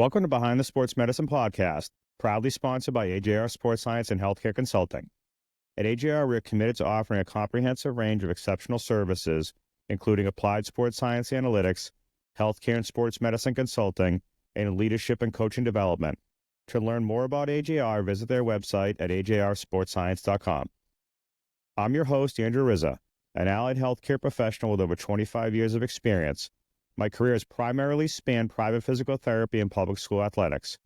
Welcome to Behind the Sports Medicine Podcast, proudly sponsored by AJR Sports Science and Healthcare Consulting. At AJR, we are committed to offering a comprehensive range of exceptional services, including applied sports science analytics, healthcare and sports medicine consulting, and leadership and coaching development. To learn more about AJR, visit their website at ajrsportscience.com. I'm your host, Andrew Rizza, an allied healthcare professional with over 25 years of experience. My career has primarily spanned private physical therapy and public school athletics.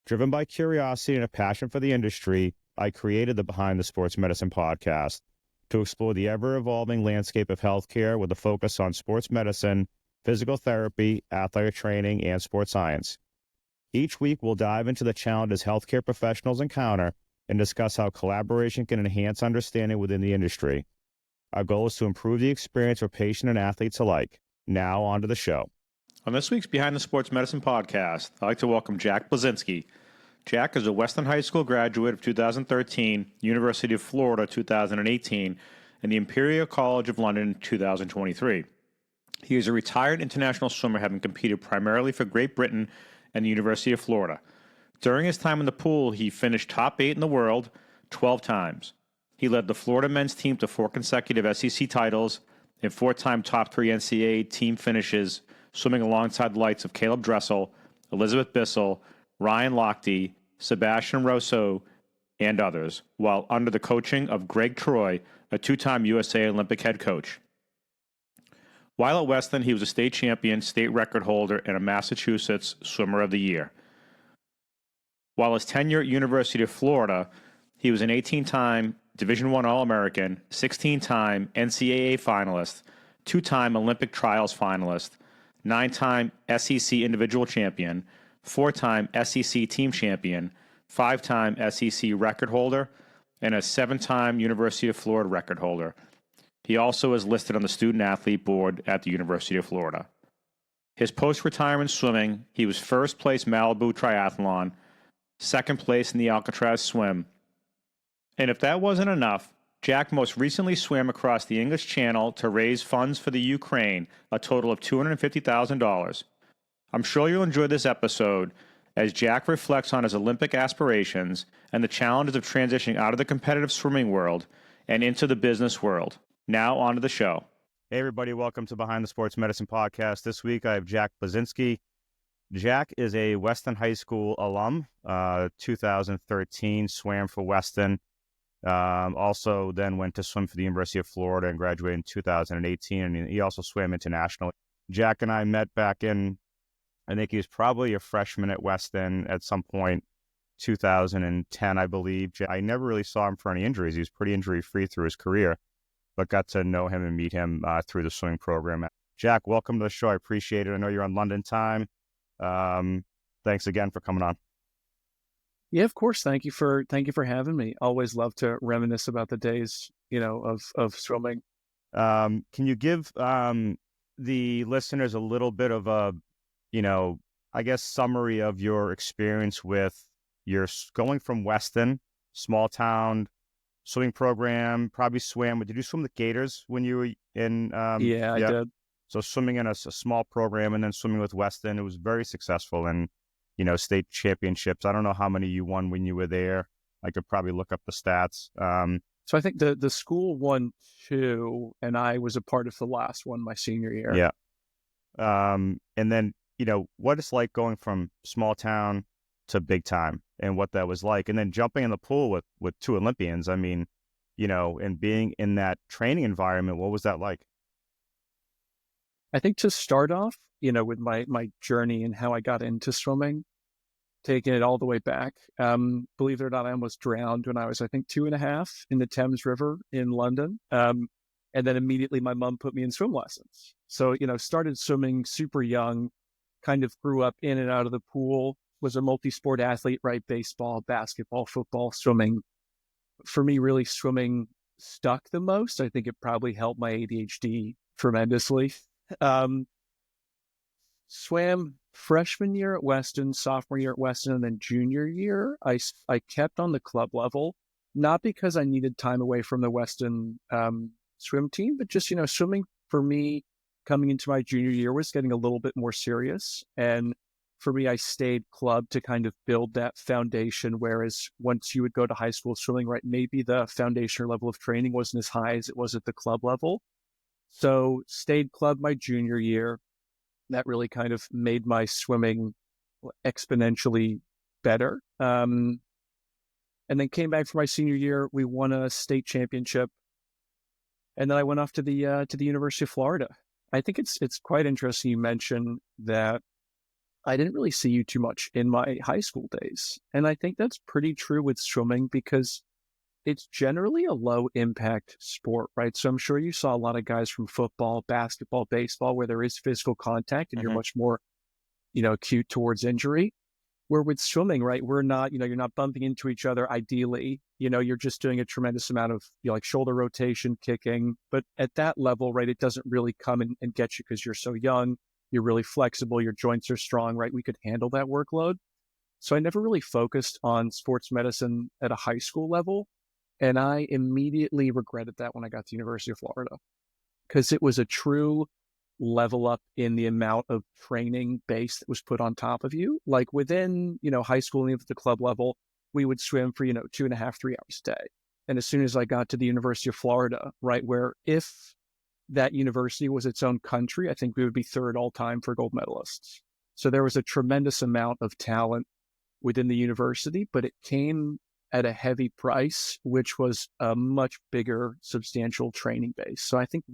Driven by curiosity and a passion for the industry, I created the Behind the Sports Medicine podcast to explore the ever-evolving landscape of healthcare with a focus on sports medicine, physical therapy, athletic training, and sports science. Each week, we'll dive into the challenges healthcare professionals encounter and discuss how collaboration can enhance understanding within the industry. Our goal is to improve the experience for patient and athletes alike. Now, on to the show. On this week's Behind the Sports Medicine podcast, I'd like to welcome Jack Blyzinskyj. Jack is a Western High School graduate of 2013, University of Florida 2018, and the Imperial College of London 2023. He is a retired international swimmer, having competed primarily for Great Britain and the University of Florida. During his time in the pool, he finished top 8 in the world 12 times. He led the Florida men's team to 4 consecutive SEC titles and 4-time top 3 NCAA team finishes, swimming alongside the likes of Caleb Dressel, Elizabeth Bissell, Ryan Lochte, Sebastian Rousseau, and others, while under the coaching of Greg Troy, a 2-time USA Olympic head coach. While at Western, he was a state champion, state record holder, and a Massachusetts Swimmer of the Year. While his tenure at University of Florida, he was an 18-time Division I All-American, 16-time NCAA finalist, 2-time Olympic trials finalist, 9-time SEC individual champion, 4-time SEC team champion, 5-time SEC record holder, and a 7-time University of Florida record holder. He also is listed on the student athlete board at the University of Florida. His post-retirement swimming, he was first place Malibu Triathlon, second place in the Alcatraz Swim. And if that wasn't enough, Jack most recently swam across the English Channel to raise funds for the Ukraine, a total of $250,000. I'm sure you'll enjoy this episode as Jack reflects on his Olympic aspirations and the challenges of transitioning out of the competitive swimming world and into the business world. Now on to the show. Hey everybody, welcome to Behind the Sports Medicine Podcast. This week I have Jack Blyzinskyj. Jack is a Western High School alum, 2013, swam for Western. Also then went to swim for the University of Florida and graduated in 2018, and he also swam internationally. Jack and I met back in, I think he was probably a freshman at Western at some point, 2010, I believe. I never really saw him for any injuries. He was pretty injury-free through his career, but got to know him and meet him through the swimming program. Jack, welcome to the show. I appreciate it. I know you're on London time. Thanks again for coming on. Yeah, of course. Thank you for having me. Always love to reminisce about the days, of swimming. Can you give the listeners a little bit of a, I guess, summary of your experience with your going from Weston, small town swimming program? Probably swam. Did you swim with Gators when you were in? Yeah, I did. So swimming in a small program and then swimming with Weston, it was very successful and, state championships. I don't know how many you won when you were there. I could probably look up the stats. So I think the school won 2, and I was a part of the last one my senior year. Yeah. And then, what it's like going from small town to big time and what that was like. And then jumping in the pool with 2 Olympians. I mean, and being in that training environment, what was that like? I think to start off, with my journey and how I got into swimming, taking it all the way back, believe it or not, I almost drowned when I was, I think, 2.5 in the Thames River in London. And then immediately my mom put me in swim lessons. So, started swimming super young, kind of grew up in and out of the pool, was a multi-sport athlete, right? Baseball, basketball, football, swimming. For me, really swimming stuck the most. I think it probably helped my ADHD tremendously. Swam freshman year at Weston, sophomore year at Weston, and then junior year, I kept on the club level, not because I needed time away from the Weston swim team, but just, swimming for me coming into my junior year was getting a little bit more serious. And for me, I stayed club to kind of build that foundation. Whereas once you would go to high school swimming, right, maybe the foundation level of training wasn't as high as it was at the club level. So stayed club my junior year. That really kind of made my swimming exponentially better. And then came back for my senior year. We won a state championship, and then I went off to the University of Florida. I think it's quite interesting you mentioned that I didn't really see you too much in my high school days, and I think that's pretty true with swimming because it's generally a low impact sport, right? So I'm sure you saw a lot of guys from football, basketball, baseball, where there is physical contact and you're much more, acute towards injury. Where with swimming, right, we're not, you're not bumping into each other ideally. You're just doing a tremendous amount of, like shoulder rotation, kicking. But at that level, right, it doesn't really come and get you because you're so young. You're really flexible. Your joints are strong, right? We could handle that workload. So I never really focused on sports medicine at a high school level. And I immediately regretted that when I got to the University of Florida because it was a true level up in the amount of training base that was put on top of you. Like within, high school and even at the club level, we would swim for, 2.5, 3 hours a day. And as soon as I got to the University of Florida, right, where if that university was its own country, I think we would be third all time for gold medalists. So there was a tremendous amount of talent within the university, but it came at a heavy price, which was a much bigger, substantial training base. So I think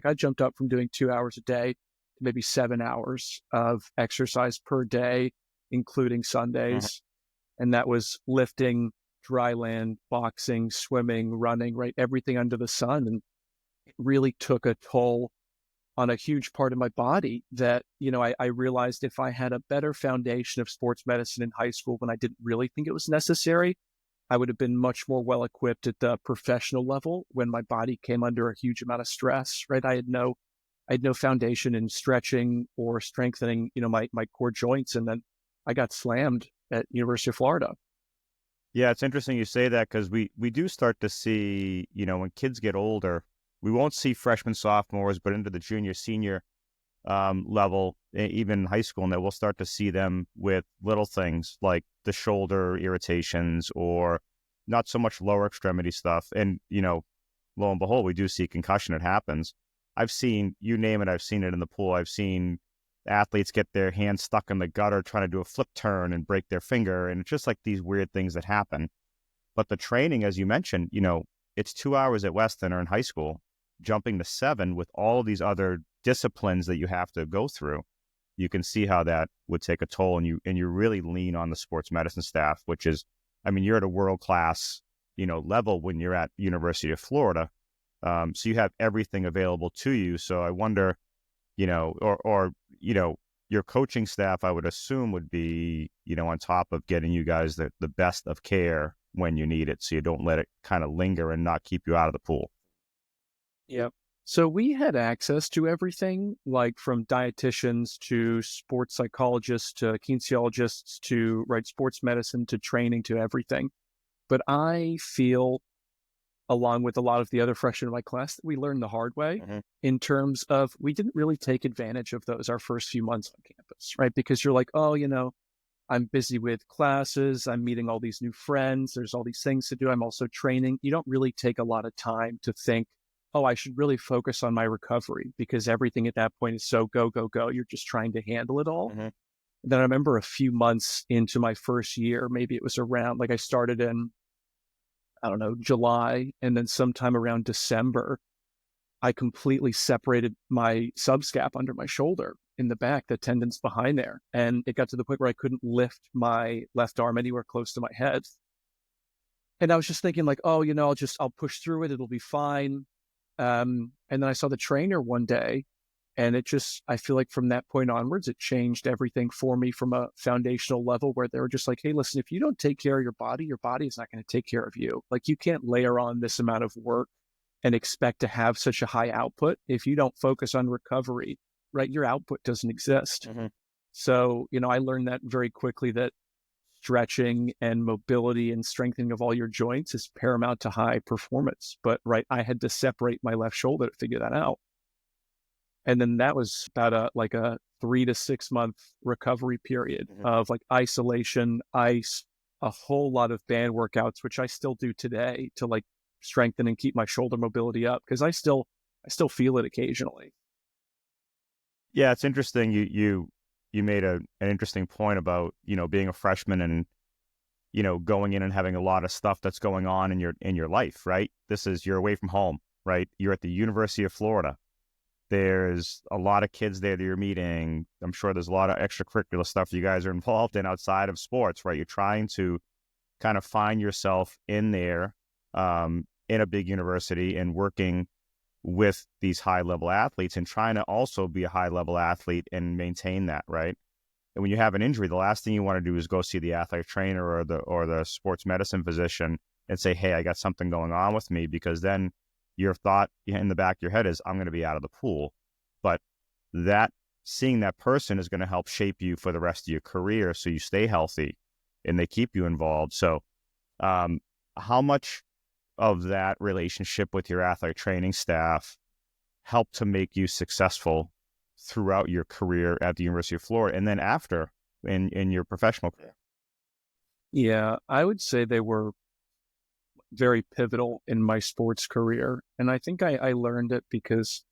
I jumped up from doing 2 hours a day to maybe 7 hours of exercise per day, including Sundays. And that was lifting, dry land, boxing, swimming, running, right? Everything under the sun. And it really took a toll on a huge part of my body that, I realized if I had a better foundation of sports medicine in high school when I didn't really think it was necessary, I would have been much more well equipped at the professional level when my body came under a huge amount of stress, right? I had no foundation in stretching or strengthening, my core joints. And then I got slammed at University of Florida. Yeah, it's interesting you say that because we do start to see, when kids get older, we won't see freshmen, sophomores, but into the junior, senior level, even high school, and that we'll start to see them with little things like the shoulder irritations or not so much lower extremity stuff. And, lo and behold, we do see concussion. It happens. I've seen, you name it, I've seen it in the pool. I've seen athletes get their hands stuck in the gutter trying to do a flip turn and break their finger. And it's just like these weird things that happen. But the training, as you mentioned, it's 2 hours at Weston or in high school, jumping to 7 with all of these other disciplines that you have to go through. You can see how that would take a toll, and you really lean on the sports medicine staff, which is, you're at a world-class, level when you're at University of Florida. So you have everything available to you. So I wonder, or your coaching staff, I would assume would be, on top of getting you guys the best of care when you need it. So you don't let it kind of linger and not keep you out of the pool. Yep. So we had access to everything, like from dietitians to sports psychologists to kinesiologists to sports medicine to training to everything. But I feel, along with a lot of the other freshmen in my class, that we learned the hard way in terms of we didn't really take advantage of those our first few months on campus, right? Because you're like, oh, I'm busy with classes, I'm meeting all these new friends, there's all these things to do, I'm also training. You don't really take a lot of time to think, oh, I should really focus on my recovery because everything at that point is so go, go, go. You're just trying to handle it all. And then I remember a few months into my first year, maybe it was around, I started in, I don't know, July, and then sometime around December, I completely separated my subscap under my shoulder in the back, the tendons behind there. And it got to the point where I couldn't lift my left arm anywhere close to my head. And I was just thinking oh, I'll push through it. It'll be fine. And then I saw the trainer one day, and I feel like from that point onwards, it changed everything for me from a foundational level where they were just like, hey, listen, if you don't take care of your body is not going to take care of you. You can't layer on this amount of work and expect to have such a high output if you don't focus on recovery, right? Your output doesn't exist. So, I learned that very quickly, that stretching and mobility and strengthening of all your joints is paramount to high performance. But I had to separate my left shoulder to figure that out. And then that was about a 3 to 6 month recovery period Mhm. of like isolation, ice, a whole lot of band workouts, which I still do today to like strengthen and keep my shoulder mobility up because I still feel it occasionally. Yeah, it's interesting. You made an interesting point about, being a freshman and, going in and having a lot of stuff that's going on in your life, right? You're away from home, right? You're at the University of Florida. There's a lot of kids there that you're meeting. I'm sure there's a lot of extracurricular stuff you guys are involved in outside of sports, right? You're trying to kind of find yourself in there, in a big university and working with these high level athletes and trying to also be a high level athlete and maintain that, right? And when you have an injury, the last thing you want to do is go see the athletic trainer or the sports medicine physician and say, "Hey, I got something going on with me," because then your thought in the back of your head is, "I'm going to be out of the pool." But that seeing that person is going to help shape you for the rest of your career, so you stay healthy and they keep you involved. So, um, how much of that relationship with your athletic training staff helped to make you successful throughout your career at the University of Florida and then after in your professional career? Yeah, I would say they were very pivotal in my sports career. And I think I learned it because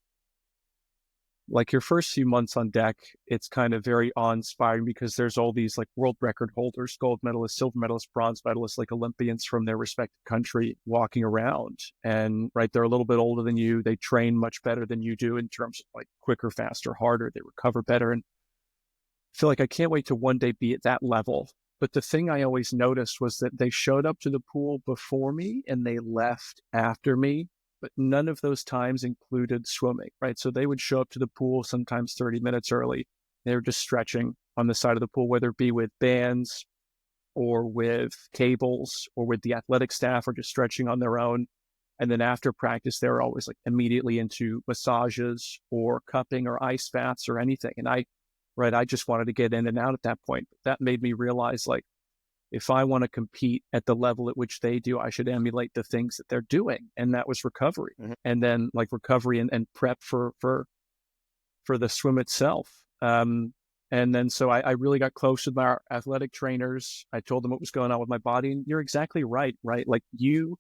like your first few months on deck, it's kind of very awe-inspiring because there's all these like world record holders, gold medalists, silver medalists, bronze medalists, like Olympians from their respective country walking around. And right, they're a little bit older than you. They train much better than you do in terms of like quicker, faster, harder. They recover better. And I feel like I can't wait to one day be at that level. But the thing I always noticed was that they showed up to the pool before me and they left after me, but none of those times included swimming, right? So they would show up to the pool sometimes 30 minutes early. They were just stretching on the side of the pool, whether it be with bands or with cables or with the athletic staff or just stretching on their own. And then after practice, they were always like immediately into massages or cupping or ice baths or anything. And I just wanted to get in and out at that point. That made me realize like, if I want to compete at the level at which they do, I should emulate the things that they're doing. And that was recovery. Mhm. And then like recovery and prep for the swim itself. And then so I really got close with my athletic trainers. I told them what was going on with my body. And you're exactly right, right? Like you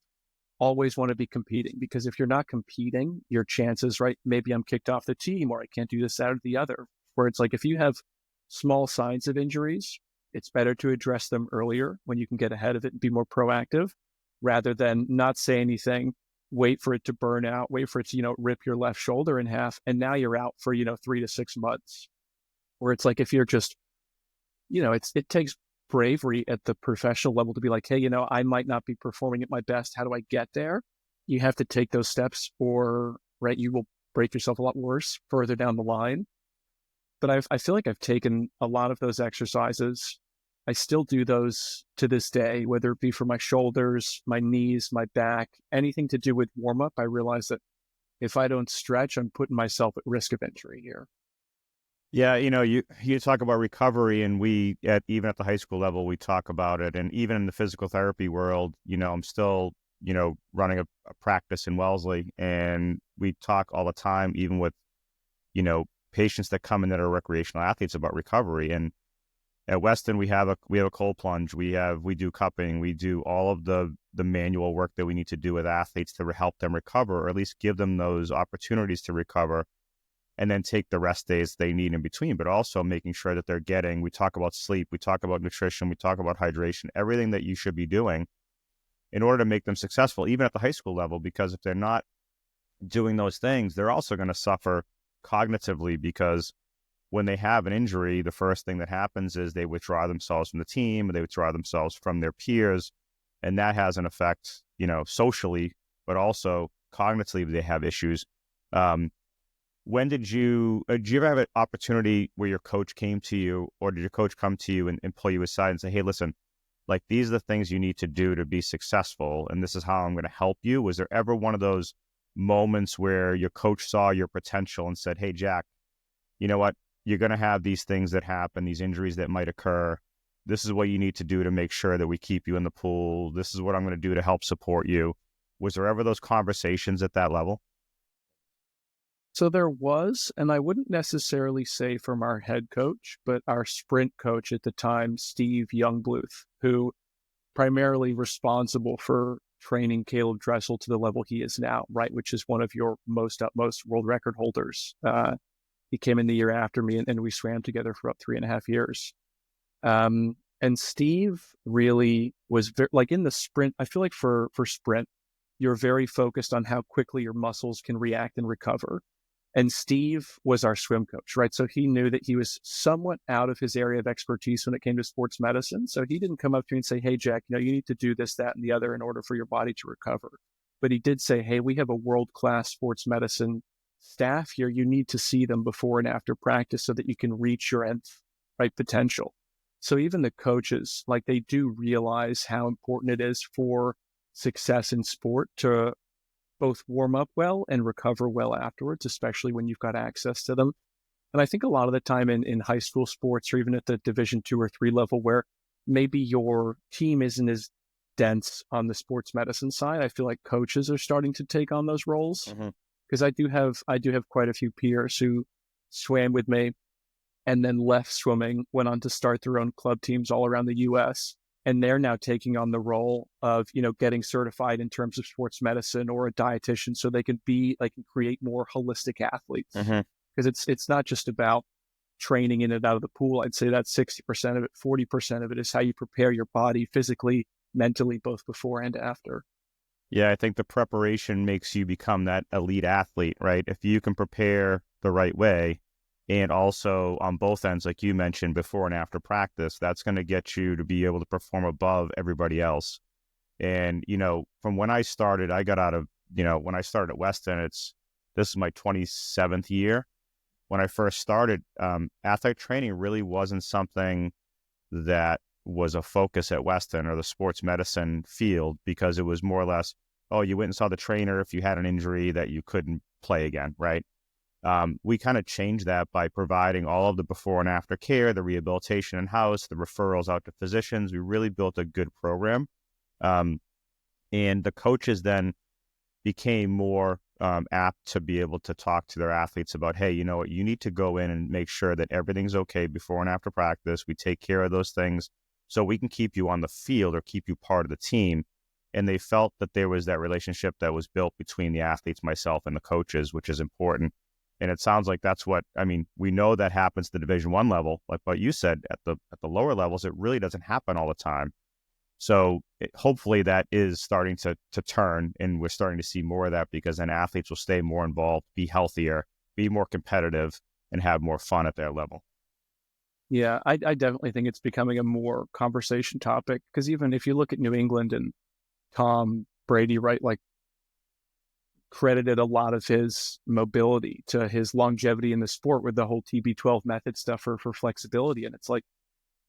always want to be competing because if you're not competing, your chances, right? Maybe I'm kicked off the team or I can't do this, that, or the other. Where it's like if you have small signs of injuries, it's better to address them earlier when you can get ahead of it and be more proactive rather than not say anything, wait for it to burn out, wait for it to, rip your left shoulder in half. And now you're out for, 3 to 6 months. Where it's like if you're just, it takes bravery at the professional level to be like, hey, I might not be performing at my best. How do I get there? You have to take those steps or, right, you will break yourself a lot worse further down the line. But I feel like I've taken a lot of those exercises. I still do those to this day, whether it be for my shoulders, my knees, my back, anything to do with warm up. I realize that if I don't stretch, I'm putting myself at risk of injury here. Yeah, you talk about recovery, and even at the high school level, we talk about it, and even in the physical therapy world, I'm still, running a practice in Wellesley, and we talk all the time, even with, patients that come in that are recreational athletes about recovery. And at Weston, we have a cold plunge, we do cupping, we do all of the manual work that we need to do with athletes to help them recover, or at least give them those opportunities to recover and then take the rest days they need in between, but also making sure that we talk about sleep, we talk about nutrition, we talk about hydration, everything that you should be doing in order to make them successful, even at the high school level, because if they're not doing those things, they're also going to suffer cognitively because when they have an injury, the first thing that happens is they withdraw themselves from the team, or they withdraw themselves from their peers, and that has an effect, socially, but also cognitively, they have issues. When did you ever have an opportunity where your coach came to you, or did your coach come to you and pull you aside and say, "Hey, listen, like these are the things you need to do to be successful, and this is how I'm going to help you"? Was there ever one of those moments where your coach saw your potential and said, "Hey, Jack, you know what? You're going to have these things that happen, these injuries that might occur. This is what you need to do to make sure that we keep you in the pool. This is what I'm going to do to help support you." Was there ever those conversations at that level? So there was, and I wouldn't necessarily say from our head coach, but our sprint coach at the time, Steve Youngbluth, who primarily responsible for training Caleb Dressel to the level he is now, right? Which is one of your utmost world record holders. He came in the year after me, and we swam together for about 3.5 years. And Steve really was like in the sprint. I feel like for sprint, you're very focused on how quickly your muscles can react and recover. And Steve was our swim coach, right? So he knew that he was somewhat out of his area of expertise when it came to sports medicine. So he didn't come up to me and say, hey, Jack, you need to do this, that, and the other in order for your body to recover. But he did say, hey, we have a world-class sports medicine staff here. You need to see them before and after practice so that you can reach your nth right potential. So even the coaches, like they do realize how important it is for success in sport to both warm up well and recover well afterwards, especially when you've got access to them. And I think a lot of the time in high school sports, or even at the Division 2 or 3 level, where maybe your team isn't as dense on the sports medicine side, I feel like coaches are starting to take on those roles. Because I do have quite a few peers who swam with me and then left swimming, went on to start their own club teams all around the US. And they're now taking on the role of, getting certified in terms of sports medicine or a dietitian so they can create more holistic athletes. Because it's not just about training in and out of the pool. I'd say that's 60% of it. 40% of it is how you prepare your body physically, mentally, both before and after. Yeah, I think the preparation makes you become that elite athlete, right? If you can prepare the right way, and also on both ends, like you mentioned, before and after practice, that's going to get you to be able to perform above everybody else. And, from when I started, I got out of, when I started at Weston, this is my 27th year. When I first started, athletic training really wasn't something that was a focus at Weston or the sports medicine field, because it was more or less, oh, you went and saw the trainer if you had an injury that you couldn't play again, right? We kind of changed that by providing all of the before and after care, the rehabilitation in-house, the referrals out to physicians. We really built a good program. And the coaches then became more apt to be able to talk to their athletes about, hey, you know what, you need to go in and make sure that everything's okay before and after practice. We take care of those things so we can keep you on the field or keep you part of the team. And they felt that there was that relationship that was built between the athletes, myself, and the coaches, which is important. And it sounds like that's what, we know that happens at the Division 1 level. Like what you said, at the lower levels, it really doesn't happen all the time. So hopefully that is starting to turn, and we're starting to see more of that, because then athletes will stay more involved, be healthier, be more competitive, and have more fun at their level. Yeah, I definitely think it's becoming a more conversation topic, because even if you look at New England and Tom Brady, right, like credited a lot of his mobility to his longevity in the sport with the whole TB12 method stuff for flexibility. And it's like,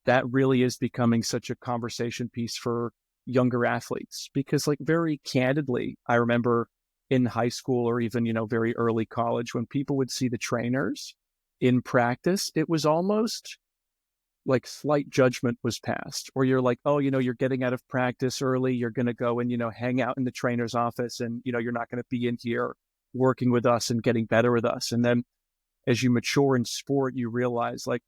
that really is becoming such a conversation piece for younger athletes, because like very candidly, I remember in high school or even, very early college, when people would see the trainers in practice, it was almost like slight judgment was passed, or you're like, oh, you're getting out of practice early. You're going to go and, hang out in the trainer's office, and, you're not going to be in here working with us and getting better with us. And then as you mature in sport, you realize like,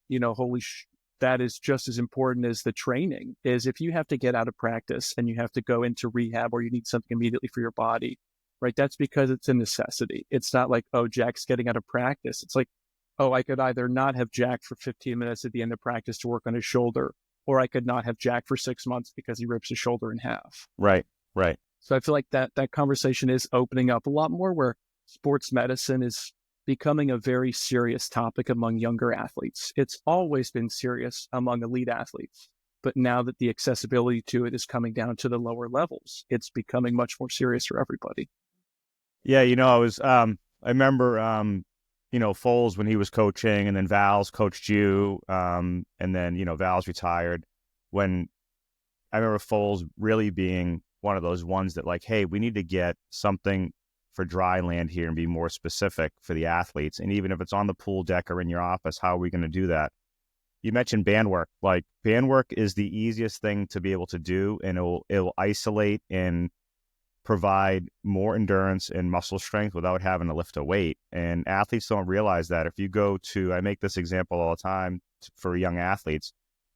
that is just as important as the training. Is if you have to get out of practice and you have to go into rehab, or you need something immediately for your body, right? That's because it's a necessity. It's not like, oh, Jack's getting out of practice. It's like, oh, I could either not have Jack for 15 minutes at the end of practice to work on his shoulder, or I could not have Jack for 6 months because he rips his shoulder in half. Right. So I feel like that conversation is opening up a lot more, where sports medicine is becoming a very serious topic among younger athletes. It's always been serious among elite athletes, but now that the accessibility to it is coming down to the lower levels, it's becoming much more serious for everybody. Yeah, I remember, Foles when he was coaching, and then Val's coached you, and then, Val's retired. When I remember Foles really being one of those ones that like, hey, we need to get something for dry land here and be more specific for the athletes. And even if it's on the pool deck or in your office, how are we going to do that? You mentioned band work. Like, band work is the easiest thing to be able to do, and it'll isolate and provide more endurance and muscle strength without having to lift a weight. And athletes don't realize that. If you go to, I make this example all the time for young athletes.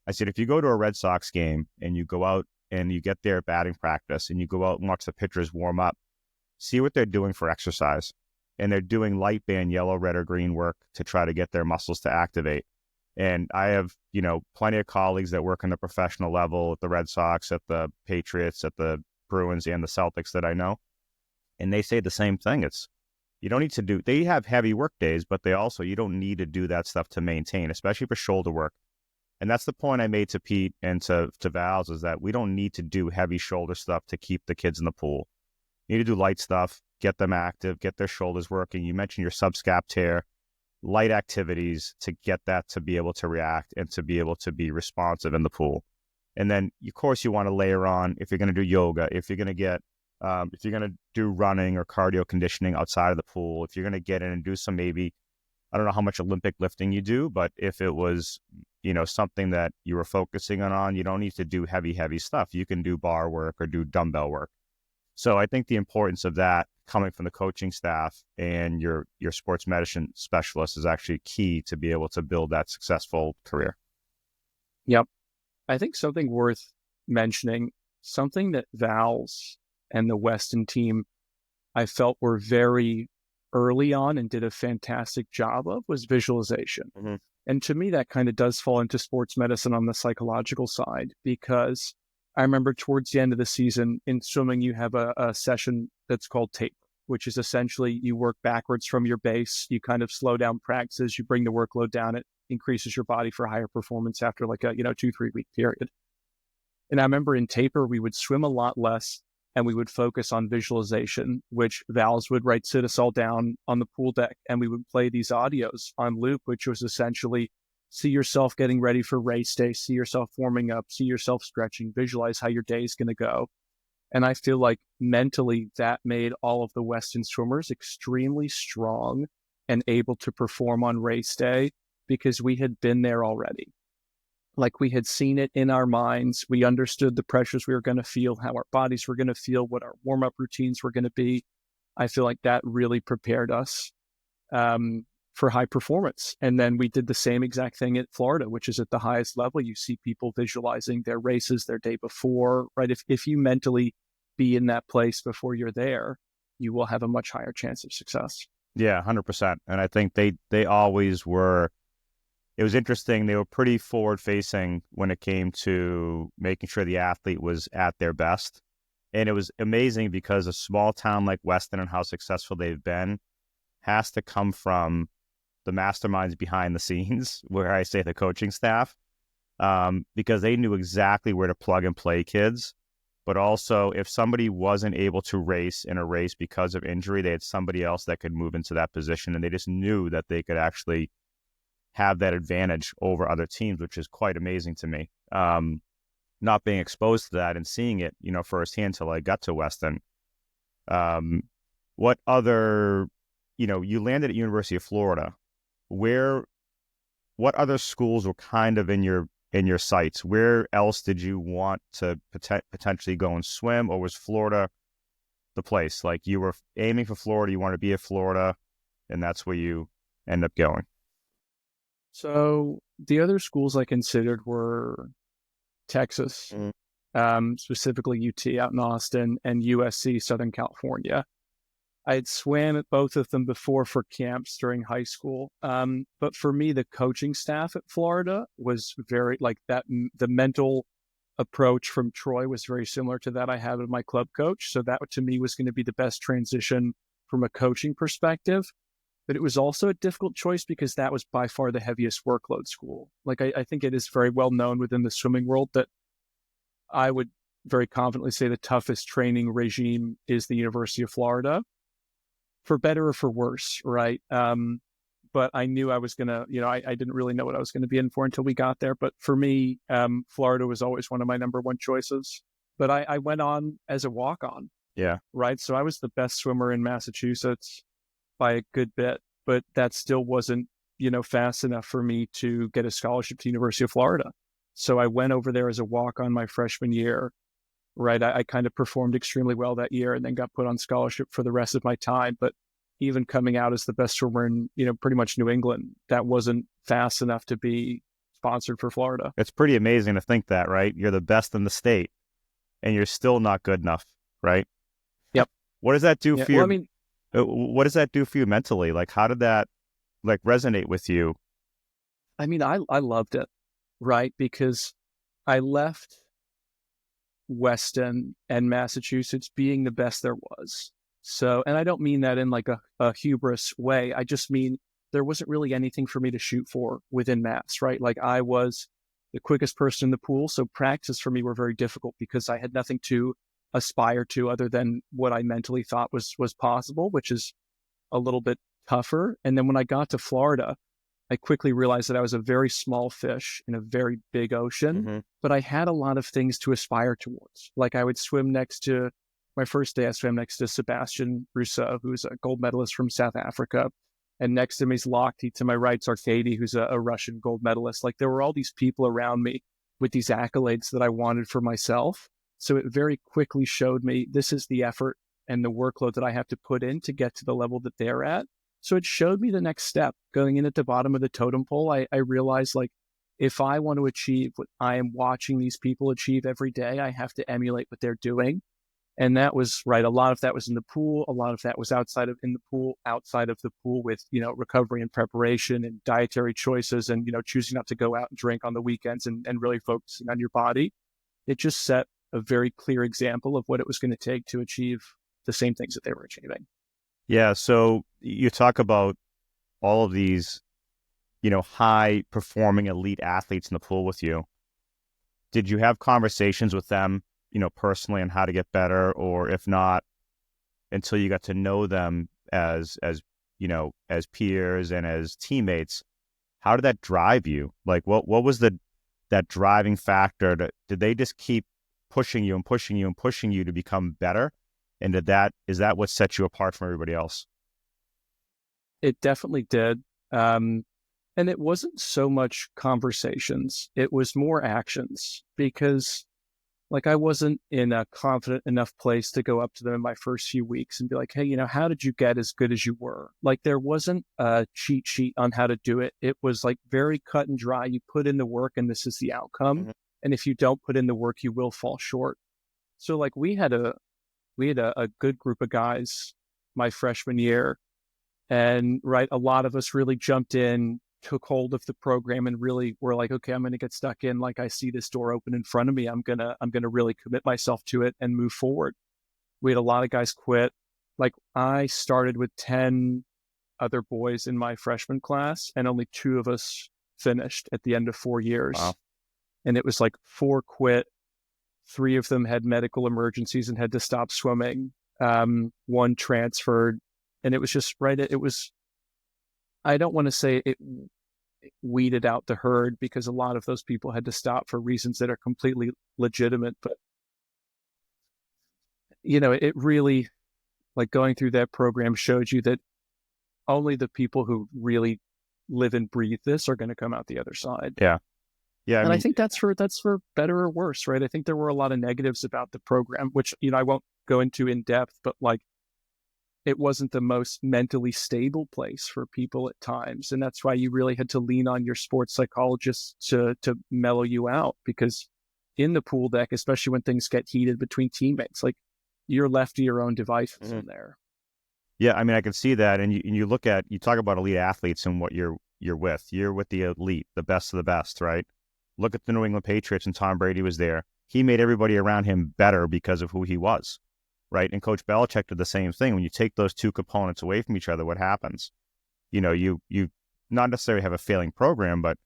I said, if you go to a Red Sox game and you go out and you get their batting practice and you go out and watch the pitchers warm up, see what they're doing for exercise. And they're doing light band, yellow, red, or green work to try to get their muscles to activate. And I have, plenty of colleagues that work on the professional level at the Red Sox, at the Patriots, at the Bruins, and the Celtics that I know. And they say the same thing. You don't need to do, they have heavy work days, but you don't need to do that stuff to maintain, especially for shoulder work. And that's the point I made to Pete and to Val's, is that we don't need to do heavy shoulder stuff to keep the kids in the pool. You need to do light stuff, get them active, get their shoulders working. You mentioned your subscap tear, light activities to get that to be able to react and to be able to be responsive in the pool. And then, of course, you want to layer on, if you're going to do yoga, if you're going to do running or cardio conditioning outside of the pool, if you're going to get in and do some, maybe, I don't know how much Olympic lifting you do, but if it was, something that you were focusing on, you don't need to do heavy stuff. You can do bar work or do dumbbell work. So I think the importance of that coming from the coaching staff and your sports medicine specialist is actually key to be able to build that successful career. Yep. I think something worth mentioning, something that Val's and the Weston team I felt were very early on and did a fantastic job of, was visualization. Mm-hmm. And to me, that kind of does fall into sports medicine on the psychological side, because I remember towards the end of the season in swimming, you have a session that's called taper, which is essentially you work backwards from your base. You kind of slow down practices. You bring the workload down. It increases your body for higher performance after like a 2-3 week period. And I remember in taper, we would swim a lot less and we would focus on visualization, which Val's would sit us all down on the pool deck and we would play these audios on loop, which was essentially see yourself getting ready for race day, see yourself warming up, see yourself stretching, visualize how your day is going to go. And I feel like mentally that made all of the Weston swimmers extremely strong and able to perform on race day because we had been there already. Like we had seen it in our minds. We understood the pressures we were going to feel, how our bodies were going to feel, what our warm-up routines were going to be. I feel like that really prepared us for high performance. And then we did the same exact thing at Florida, which is at the highest level. You see people visualizing their races their day before, right? If you mentally be in that place before you're there, you will have a much higher chance of success. Yeah, 100%. And I think they always were. It was interesting. They were pretty forward-facing when it came to making sure the athlete was at their best. And it was amazing because a small town like Weston and how successful they've been has to come from the masterminds behind the scenes, where I say the coaching staff, because they knew exactly where to plug and play kids. But also, if somebody wasn't able to race in a race because of injury, they had somebody else that could move into that position. And they just knew that they could actually have that advantage over other teams, which is quite amazing to me. Not being exposed to that and seeing it, firsthand till I got to Weston. What other, you landed at University of Florida. What other schools were kind of in your sights? Where else did you want to potentially go and swim, or was Florida the place? Like you were aiming for Florida, you want to be at Florida, and that's where you end up going. So the other schools I considered were Texas, specifically UT out in Austin, and USC, Southern California. I had swam at both of them before for camps during high school. But for me, the coaching staff at Florida was very like that. The mental approach from Troy was very similar to that I had with my club coach. So that to me was going to be the best transition from a coaching perspective. But it was also a difficult choice because that was by far the heaviest workload school. Like I think it is very well known within the swimming world that I would very confidently say the toughest training regime is the University of Florida, for better or for worse, right? But I knew I was going to, I didn't really know what I was going to be in for until we got there. But for me, Florida was always one of my number one choices. But I went on as a walk-on. Yeah. Right. So I was the best swimmer in Massachusetts by a good bit, but that still wasn't, fast enough for me to get a scholarship to University of Florida. So I went over there as a walk-on my freshman year. right? I kind of performed extremely well that year and then got put on scholarship for the rest of my time. But even coming out as the best swimmer in, pretty much New England, that wasn't fast enough to be sponsored for Florida. It's pretty amazing to think that, right? You're the best in the state and you're still not good enough, right? Yep. What does that do Yeah. for Well, what does that do for you mentally? Like, how did that resonate with you? I loved it, right? Because I left Weston and Massachusetts being the best there was. So, and I don't mean that in like a hubris way. I just mean there wasn't really anything for me to shoot for within Mass, right? Like I was the quickest person in the pool. So practice for me were very difficult because I had nothing to aspire to other than what I mentally thought was possible, which is a little bit tougher. And then when I got to Florida, I quickly realized that I was a very small fish in a very big ocean, but I had a lot of things to aspire towards. Like I would swim next to, my first day I swam next to Sebastian Rousseau, who's a gold medalist from South Africa. And next to me is Lochte. To my right's Arkady, who's a Russian gold medalist. Like there were all these people around me with these accolades that I wanted for myself. So it very quickly showed me this is the effort and the workload that I have to put in to get to the level that they're at. So it showed me the next step. Going in at the bottom of the totem pole, I realized like if I want to achieve what I am watching these people achieve every day, I have to emulate what they're doing. And that was right. A lot of that was in the pool. A lot of that was outside of the pool with, recovery and preparation and dietary choices and, choosing not to go out and drink on the weekends and really focusing on your body. It just set a very clear example of what it was going to take to achieve the same things that they were achieving. Yeah. So you talk about all of these, high performing elite athletes in the pool with you. Did you have conversations with them, personally on how to get better, or if not, until you got to know them as as peers and as teammates, how did that drive you? Like, what was that driving factor? Did they just keep pushing you and pushing you and pushing you to become better? And is that what set you apart from everybody else? It definitely did. And it wasn't so much conversations. It was more actions because like I wasn't in a confident enough place to go up to them in my first few weeks and be like, hey, how did you get as good as you were? Like there wasn't a cheat sheet on how to do it. It was like very cut and dry. You put in the work and this is the outcome. And if you don't put in the work, you will fall short. So like we had a good group of guys my freshman year. And right, a lot of us really jumped in, took hold of the program and really were like, okay, I'm going to get stuck in. Like I see this door open in front of me. I'm going to really commit myself to it and move forward. We had a lot of guys quit. Like I started with 10 other boys in my freshman class and only 2 of us finished at the end of 4 years. Wow. And it was like 4 quit. 3 of them had medical emergencies and had to stop swimming. 1 transferred. And it was just right. It was, I don't want to say it weeded out the herd because a lot of those people had to stop for reasons that are completely legitimate. But, it really, like going through that program showed you that only the people who really live and breathe this are going to come out the other side. Yeah. Yeah. I think that's for better or worse, right? I think there were a lot of negatives about the program, which, I won't go into in depth, but like, it wasn't the most mentally stable place for people at times. And that's why you really had to lean on your sports psychologists to mellow you out, because in the pool deck, especially when things get heated between teammates, like you're left to your own devices in there. Yeah. I can see that. And you talk about elite athletes and what you're with. You're with the elite, the best of the best, right? Look at the New England Patriots and Tom Brady was there. He made everybody around him better because of who he was. Right. And Coach Belichick did the same thing. When you take those 2 components away from each other, what happens? You not necessarily have a failing program, but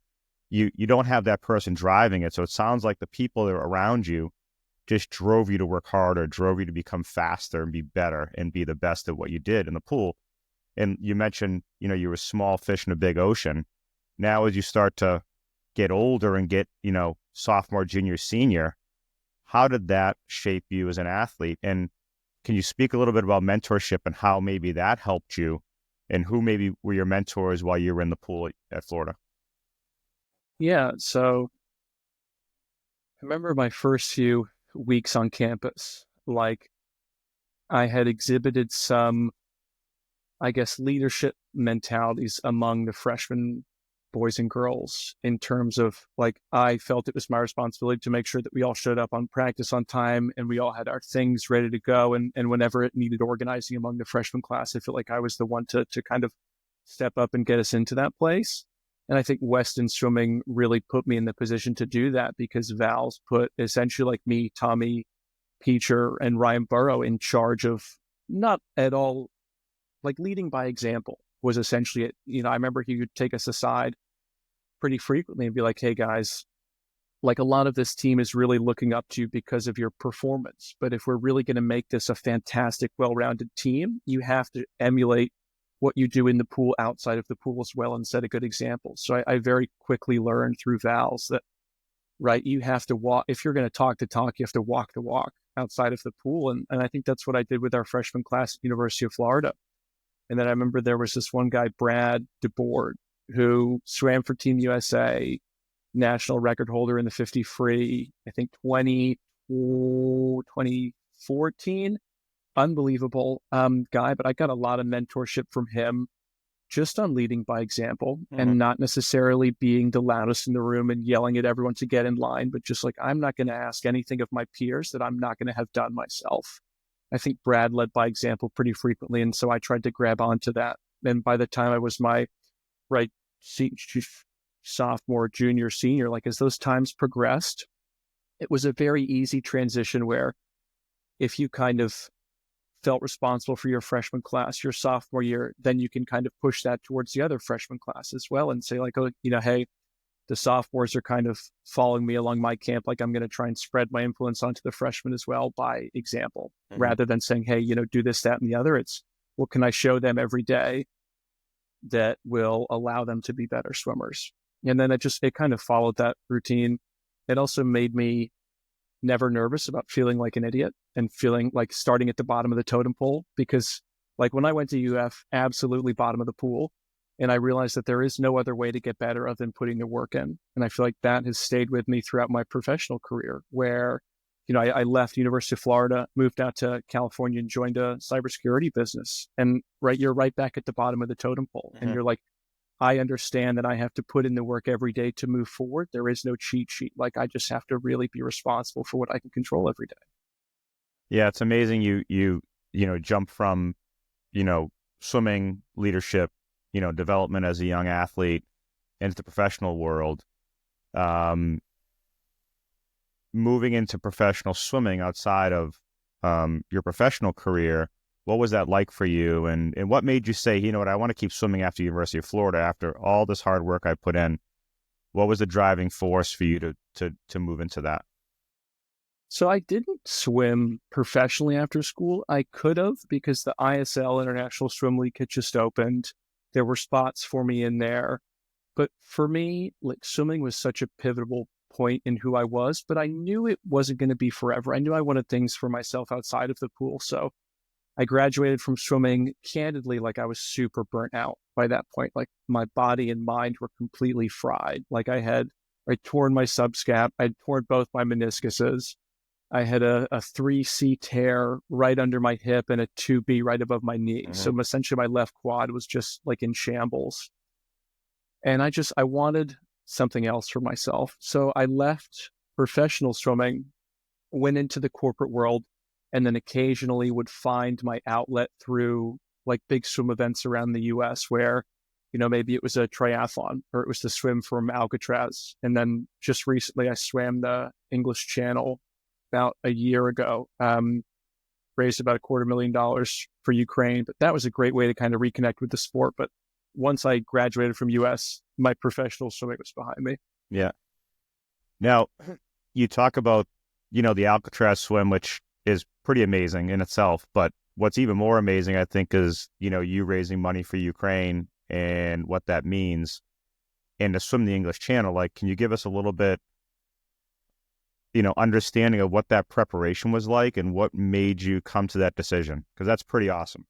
you don't have that person driving it. So it sounds like the people that are around you just drove you to work harder, drove you to become faster and be better and be the best at what you did in the pool. And you mentioned, you were a small fish in a big ocean. Now, as you start to get older and get, sophomore, junior, senior, how did that shape you as an athlete? And can you speak a little bit about mentorship and how maybe that helped you and who maybe were your mentors while you were in the pool at Florida? Yeah. So I remember my first few weeks on campus. Like I had exhibited some, I guess, leadership mentalities among the freshman boys and girls in terms of like, I felt it was my responsibility to make sure that we all showed up on practice on time and we all had our things ready to go. And whenever it needed organizing among the freshman class, I feel like I was the one to kind of step up and get us into that place. And I think Weston Swimming really put me in the position to do that because Val's put essentially like me, Tommy Peacher, and Ryan Burrow in charge of not at all like leading by example was essentially it. You know, I remember he would take us aside pretty frequently and be like, hey guys, like a lot of this team is really looking up to you because of your performance. But if we're really going to make this a fantastic, well-rounded team, you have to emulate what you do in the pool outside of the pool as well and set a good example. So I very quickly learned through Val's that, right, you have to walk, if you're going to talk the talk, you have to walk the walk outside of the pool. And I think that's what I did with our freshman class at University of Florida. And then I remember there was this one guy, Brad DeBoard, who swam for Team USA, national record holder in the 50 free, I think 2014. Unbelievable guy, but I got a lot of mentorship from him just on leading by example and not necessarily being the loudest in the room and yelling at everyone to get in line, but just like, I'm not going to ask anything of my peers that I'm not going to have done myself. I think Brad led by example pretty frequently, and so I tried to grab onto that. And by the time I was my sophomore, junior, senior, like as those times progressed, it was a very easy transition where if you kind of felt responsible for your freshman class, your sophomore year, then you can kind of push that towards the other freshman class as well and say like, oh, you know, hey, the sophomores are kind of following me along my camp. Like I'm going to try and spread my influence onto the freshmen as well by example, rather than saying, hey, you know, do this, that, and the other. It's what can I show them every day that will allow them to be better swimmers? And then it kind of followed that routine. It also made me never nervous about feeling like an idiot and feeling like starting at the bottom of the totem pole, because like when I went to UF, absolutely bottom of the pool. And I realized that there is no other way to get better other than putting the work in. And I feel like that has stayed with me throughout my professional career where, you know, I left University of Florida, moved out to California and joined a cybersecurity business. And you're right back at the bottom of the totem pole. And you're like, I understand that I have to put in the work every day to move forward. There is no cheat sheet. Like I just have to really be responsible for what I can control every day. Yeah, it's amazing you jump from, swimming, leadership, development as a young athlete into the professional world. Moving into professional swimming outside of your professional career, what was that like for you? And what made you say, you know what, I want to keep swimming after University of Florida, after all this hard work I put in? What was the driving force for you to move into that? So I didn't swim professionally after school. I could have, because the ISL, International Swim League, had just opened. There were spots for me in there. But for me, like swimming was such a pivotal point in who I was, but I knew it wasn't going to be forever. I knew I wanted things for myself outside of the pool. So I graduated from swimming, candidly, like I was super burnt out by that point. Like my body and mind were completely fried. Like I torn my subscap. I'd torn both my meniscuses. I had a 3C tear right under my hip and a 2B right above my knee. So essentially my left quad was just like in shambles. And I wanted something else for myself. So I left professional swimming, went into the corporate world, and then occasionally would find my outlet through like big swim events around the US where, maybe it was a triathlon or it was the swim from Alcatraz. And then just recently I swam the English Channel about a year ago, raised about $250,000 for Ukraine. But that was a great way to kind of reconnect with the sport. But once I graduated from US, my professional swimming was behind me. Yeah. Now, you talk about, the Alcatraz swim, which is pretty amazing in itself. But what's even more amazing, I think, is, you raising money for Ukraine and what that means. And to swim the English Channel, like, can you give us a little bit, understanding of what that preparation was like and what made you come to that decision? Because that's pretty awesome.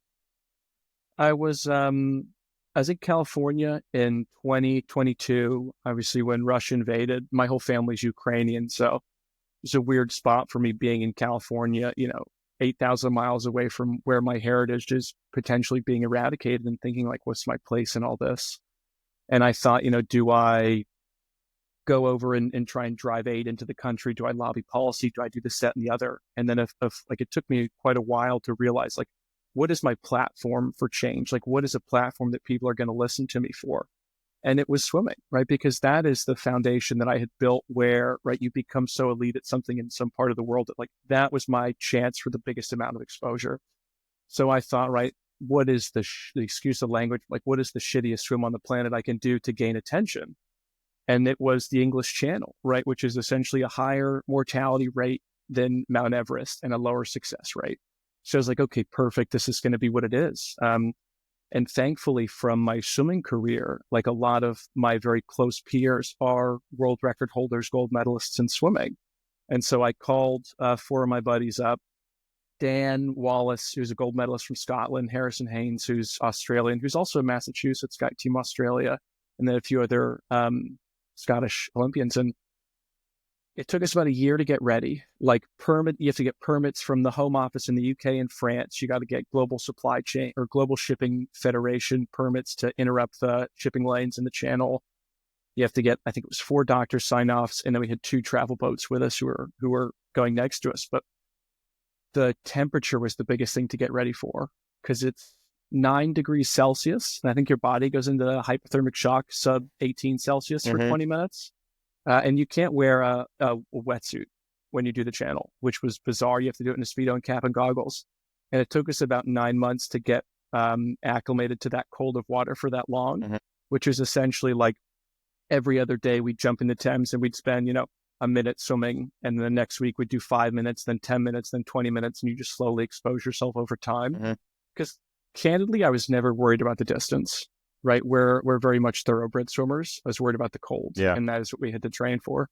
I was in California in 2022, obviously when Russia invaded. My whole family's Ukrainian, so was a weird spot for me being in California, 8,000 miles away from where my heritage is potentially being eradicated, and thinking like, what's my place in all this? And I thought, do I go over and try and drive aid into the country? Do I lobby policy? Do I do this, that, and the other? And then if like, it took me quite a while to realize, like, what is my platform for change? Like, what is a platform that people are going to listen to me for? And it was swimming, right? Because that is the foundation that I had built where, right, you become so elite at something in some part of the world that, like, that was my chance for the biggest amount of exposure. So I thought, right, what is the excuse of language? Like, what is the shittiest swim on the planet I can do to gain attention? And it was the English Channel, right, which is essentially a higher mortality rate than Mount Everest and a lower success rate. So I was like, okay, perfect. This is going to be what it is. And thankfully, from my swimming career, like, a lot of my very close peers are world record holders, gold medalists in swimming. And so I called 4 of my buddies up: Dan Wallace, who's a gold medalist from Scotland; Harrison Haynes, who's Australian, who's also a Massachusetts guy, Team Australia, and then a few other Scottish Olympians. And it took us about a year to get ready. Like, you have to get permits from the Home Office in the UK and France. You got to get global supply chain or global shipping federation permits to interrupt the shipping lanes in the channel. You have to get, I think it was 4 doctor sign-offs, and then we had 2 travel boats with us who were going next to us. But the temperature was the biggest thing to get ready for, because it's 9 degrees Celsius, and I think your body goes into hypothermic shock sub 18 Celsius for 20 minutes. And you can't wear a wetsuit when you do the channel, which was bizarre. You have to do it in a Speedo and cap and goggles. And it took us about 9 months to get acclimated to that cold of water for that long, which is essentially like every other day we'd jump in the Thames and we'd spend, a minute swimming. And then the next week we'd do 5 minutes, then 10 minutes, then 20 minutes. And you just slowly expose yourself over time. Because candidly, I was never worried about the distance. Right, we're very much thoroughbred swimmers. I was worried about the cold, and that is what we had to train for.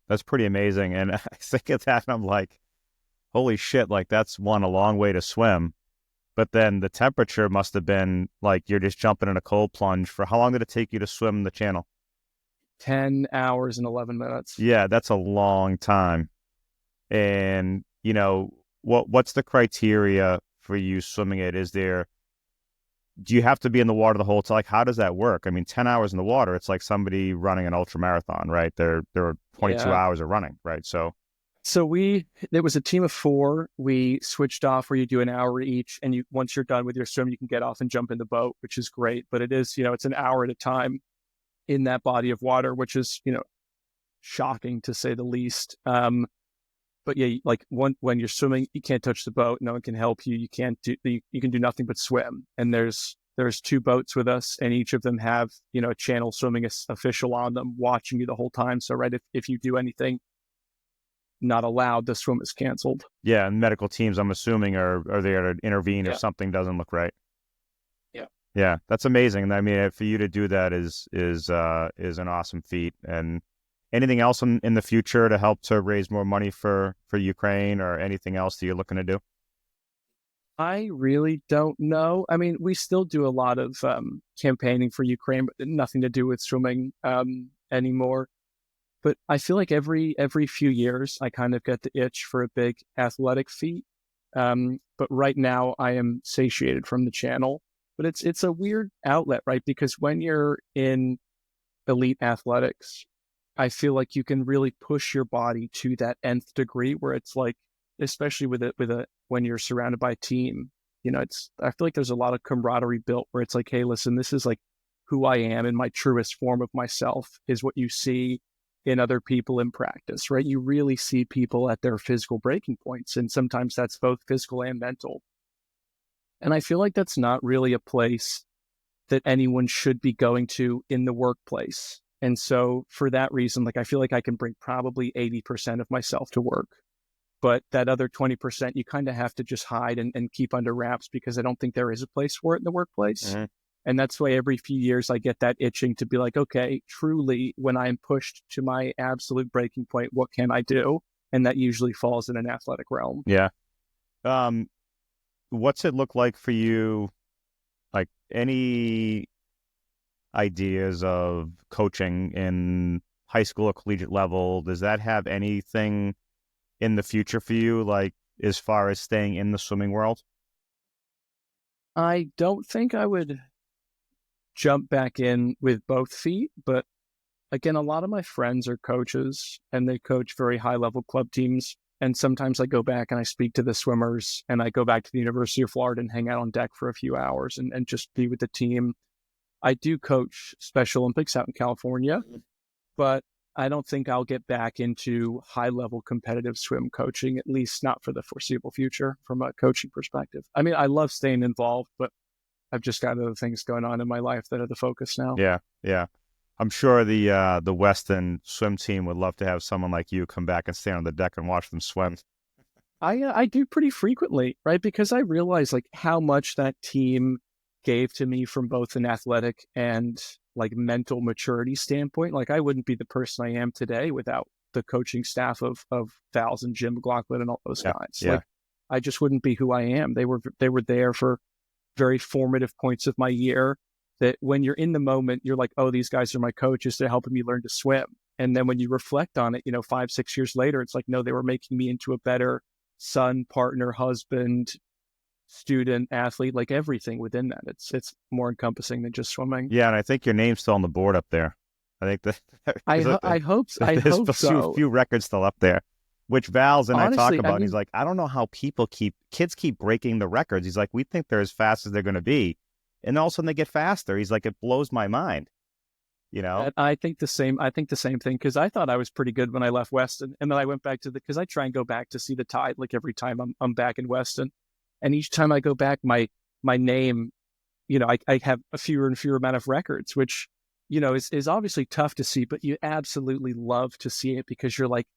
That's pretty amazing. And I think of that, and I'm like, holy shit, like, that's a long way to swim. But then the temperature must have been like you're just jumping in a cold plunge. For how long did it take you to swim the channel? 10 hours and 11 minutes. Yeah, that's a long time. And, what's the criteria for you swimming it? Do you have to be in the water the whole time? Like, how does that work? I mean, 10 hours in the water, it's like somebody running an ultra marathon, right? There are 22 hours of running, right? So there was a team of 4. We switched off where you do an hour each, and once you're done with your swim, you can get off and jump in the boat, which is great. But it is, it's an hour at a time in that body of water, which is, shocking to say the least. But yeah, like, when you're swimming, you can't touch the boat. No one can help you. You can do nothing but swim. And there's 2 boats with us, and each of them have, a channel swimming official on them watching you the whole time. So, right, if you do anything not allowed, the swim is canceled. Yeah, and medical teams, I'm assuming, are there to intervene if something doesn't look right. Yeah, that's amazing. And I mean, for you to do that is an awesome feat. And anything else in the future to help to raise more money for Ukraine, or anything else that you're looking to do? I really don't know. I mean, we still do a lot of campaigning for Ukraine, but nothing to do with swimming anymore. But I feel like every few years, I kind of get the itch for a big athletic feat. But right now, I am satiated from the channel. But it's a weird outlet, right? Because when you're in elite athletics, I feel like you can really push your body to that nth degree, where it's like, especially when you're surrounded by a team, I feel like there's a lot of camaraderie built, where it's like, hey, listen, this is like who I am in my truest form of myself, is what you see in other people in practice, right? You really see people at their physical breaking points, and sometimes that's both physical and mental. And I feel like that's not really a place that anyone should be going to in the workplace. And so for that reason, like, I feel like I can bring probably 80% of myself to work. But that other 20%, you kind of have to just hide and keep under wraps, because I don't think there is a place for it in the workplace. And that's why every few years I get that itching to be like, okay, truly, when I am pushed to my absolute breaking point, what can I do? And that usually falls in an athletic realm. Yeah. What's it look like for you? Like, any ideas of coaching in high school or collegiate level? Does that have anything in the future for you, like as far as staying in the swimming world? I don't think I would jump back in with both feet, but again, a lot of my friends are coaches and they coach very high level club teams. And sometimes I go back and I speak to the swimmers, and I go back to the University of Florida and hang out on deck for a few hours and just be with the team. I do coach Special Olympics out in California, but I don't think I'll get back into high level competitive swim coaching, at least not for the foreseeable future from a coaching perspective. I mean, I love staying involved, but I've just got other things going on in my life that are the focus now. Yeah, yeah. I'm sure the Weston swim team would love to have someone like you come back and stand on the deck and watch them swim. I do pretty frequently, right? Because I realize like how much that team gave to me from both an athletic and like mental maturity standpoint. Like I wouldn't be the person I am today without the coaching staff of Val's and Jim McLaughlin and all those guys. Yeah. Like I just wouldn't be who I am. They were there for very formative points of my year, that when you're in the moment, you're like, oh, these guys are my coaches. They're helping me learn to swim. And then when you reflect on it, 5, 6 years later, it's like, no, they were making me into a better son, partner, husband, student, athlete, like everything within that. It's more encompassing than just swimming. Yeah, and I think your name's still on the board up there. I think that I hope there's so. a few records still up there, which Val's and Honestly, I talk about. I And he's mean, like, I don't know how kids keep breaking the records. He's like, we think they're as fast as they're going to be, and all of a sudden they get faster. He's like, it blows my mind. I think the same. I think the same thing, because I thought I was pretty good when I left Weston, and then I went back to because I try and go back to see the tide like every time I'm back in Weston, and each time I go back, my name, I have a fewer and fewer amount of records, which is obviously tough to see, but you absolutely love to see it, because you're like,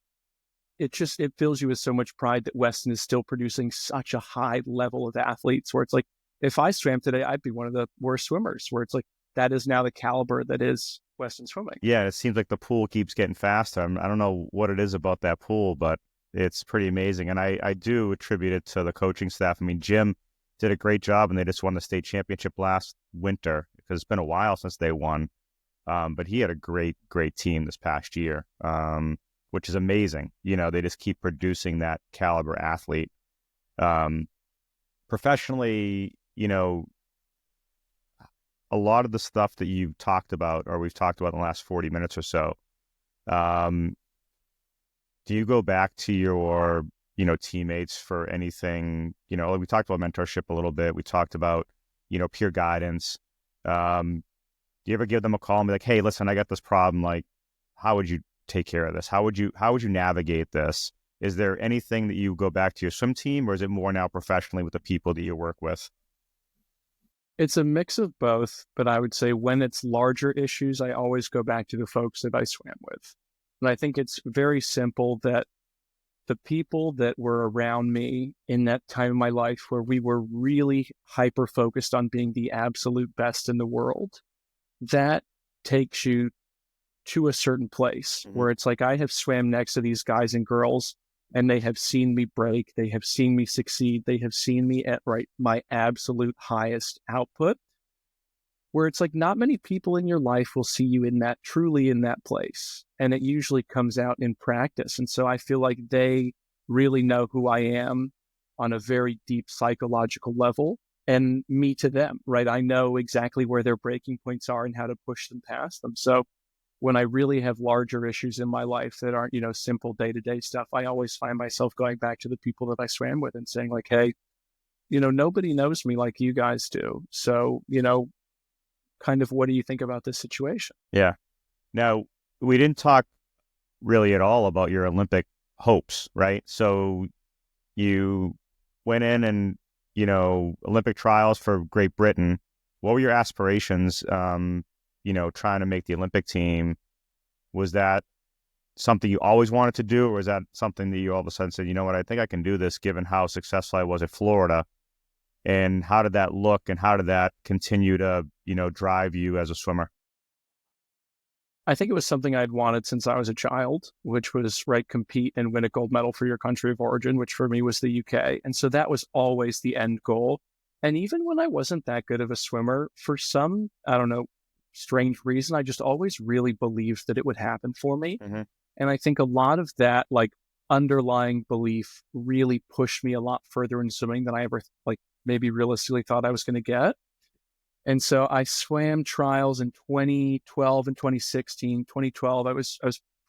it fills you with so much pride that Weston is still producing such a high level of athletes, where it's like, if I swam today, I'd be one of the worst swimmers, where it's like, that is now the caliber that is Weston swimming. Yeah, it seems like the pool keeps getting faster. I don't know what it is about that pool, but it's pretty amazing. And I do attribute it to the coaching staff. I mean, Jim did a great job, and they just won the state championship last winter, because it's been a while since they won. But he had a great team this past year, which is amazing. They just keep producing that caliber athlete. Professionally, a lot of the stuff that you've talked about, or we've talked about in the last 40 minutes or so, do you go back to your, teammates for anything? We talked about mentorship a little bit. We talked about, peer guidance. Do you ever give them a call and be like, hey, listen, I got this problem. Like, how would you take care of this? How would you navigate this? Is there anything that you go back to your swim team, or is it more now professionally with the people that you work with? It's a mix of both, but I would say when it's larger issues, I always go back to the folks that I swam with. And I think it's very simple that the people that were around me in that time of my life where we were really hyper focused on being the absolute best in the world, that takes you to a certain place where it's like, I have swam next to these guys and girls, and they have seen me break. They have seen me succeed. They have seen me at my absolute highest output, where it's like, not many people in your life will see you truly in that place. And it usually comes out in practice. And so I feel like they really know who I am on a very deep psychological level, and me to them, right? I know exactly where their breaking points are and how to push them past them. So when I really have larger issues in my life that aren't, simple day-to-day stuff, I always find myself going back to the people that I swam with and saying like, hey, nobody knows me like you guys do. So, kind of, what do you think about this situation? Yeah. Now, we didn't talk really at all about your Olympic hopes, right? So you went in and, Olympic trials for Great Britain. What were your aspirations, trying to make the Olympic team? Was that something you always wanted to do, or is that something that you all of a sudden said, you know what, I think I can do this given how successful I was at Florida? And how did that look, and how did that continue to, drive you as a swimmer? I think it was something I'd wanted since I was a child, which was, right, compete and win a gold medal for your country of origin, which for me was the UK. And so that was always the end goal. And even when I wasn't that good of a swimmer, for some, I don't know, strange reason, I just always really believed that it would happen for me. Mm-hmm. And I think a lot of that, like, underlying belief really pushed me a lot further in swimming than I ever maybe realistically thought I was going to get. And so I swam trials in 2012 and 2016. 2012, I was